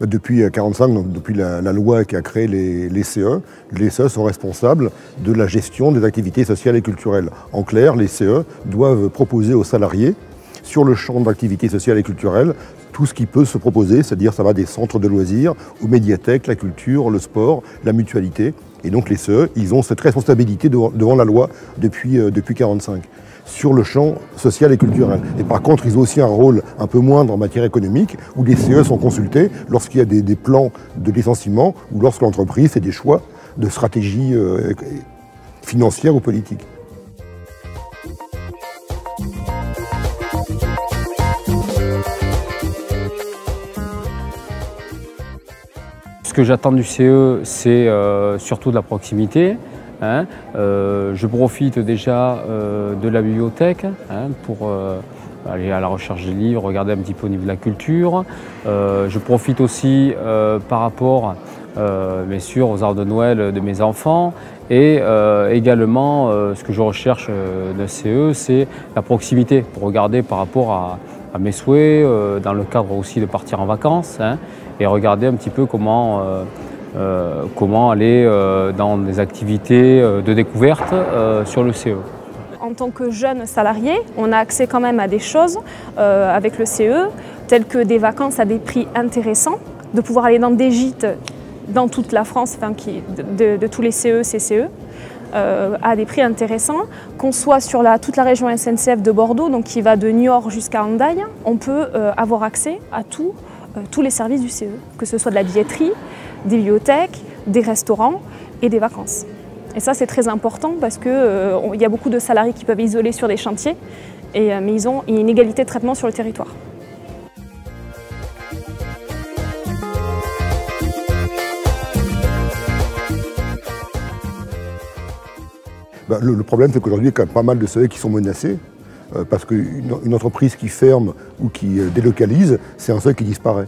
Depuis 1945, donc depuis la loi qui a créé les CE sont responsables de la gestion des activités sociales et culturelles. En clair, les CE doivent proposer aux salariés, sur le champ d'activités sociales et culturelles, tout ce qui peut se proposer, c'est-à-dire ça va des centres de loisirs, aux médiathèques, la culture, le sport, la mutualité. Et donc les CE, ils ont cette responsabilité devant la loi depuis 1945. Sur le champ social et culturel. Et par contre, ils ont aussi un rôle un peu moindre en matière économique, où les CE sont consultés lorsqu'il y a des plans de licenciement ou lorsque l'entreprise fait des choix de stratégie financière ou politique. Ce que j'attends du CE, c'est surtout de la proximité. Je profite déjà de la bibliothèque pour aller à la recherche des livres, regarder un petit peu au niveau de la culture. Je profite aussi par rapport, bien sûr, aux arts de Noël de mes enfants. Et également, ce que je recherche de CE, c'est la proximité, pour regarder par rapport à mes souhaits, dans le cadre aussi de partir en vacances, et regarder un petit peu comment aller dans des activités de découverte sur le CE. En tant que jeune salarié, on a accès quand même à des choses avec le CE, telles que des vacances à des prix intéressants, de pouvoir aller dans des gîtes dans toute la France, de tous les CE, CCE, à des prix intéressants, qu'on soit sur toute la région SNCF de Bordeaux, donc qui va de Niort jusqu'à Hendaye, on peut avoir accès à tous les services du CE, que ce soit de la billetterie, des bibliothèques, des restaurants et des vacances. Et ça, c'est très important parce qu'il y a beaucoup de salariés qui peuvent isoler sur des chantiers, mais ils ont une inégalité de traitement sur le territoire. Le problème, c'est qu'aujourd'hui, il y a quand même pas mal de CE qui sont menacés, parce qu'une entreprise qui ferme ou qui délocalise, c'est un CE qui disparaît.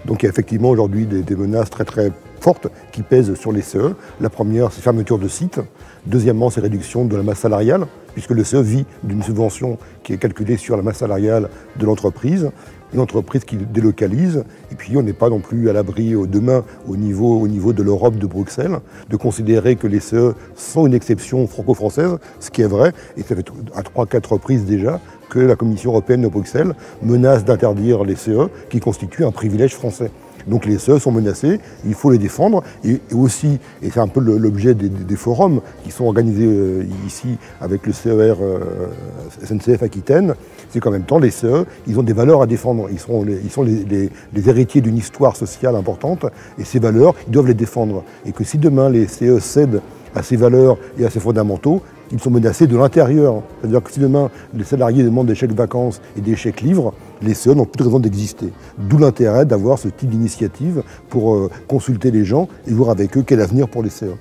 Donc il y a effectivement aujourd'hui des menaces très fortes qui pèsent sur les CE. La première, c'est fermeture de sites. Deuxièmement, c'est réduction de la masse salariale, puisque le CE vit d'une subvention qui est calculée sur la masse salariale de l'entreprise. Une entreprise qui délocalise, et puis on n'est pas non plus à l'abri demain au niveau de l'Europe, de Bruxelles, de considérer que les CE sont une exception franco-française, ce qui est vrai, et ça fait à 3-4 reprises déjà que la Commission européenne de Bruxelles menace d'interdire les CE qui constituent un privilège français. Donc les CE sont menacés, il faut les défendre, et aussi, et c'est un peu l'objet des forums qui sont organisés ici avec le CER SNCF Aquitaine, c'est qu'en même temps les CE, ils ont des valeurs à défendre, ils sont les héritiers d'une histoire sociale importante, et ces valeurs, ils doivent les défendre. Et que si demain les CE cèdent à ces valeurs et à ces fondamentaux, ils sont menacés de l'intérieur. C'est-à-dire que si demain les salariés demandent des chèques vacances et des chèques livres, les CE n'ont plus de raison d'exister. D'où l'intérêt d'avoir ce type d'initiative pour consulter les gens et voir avec eux quel avenir pour les CE.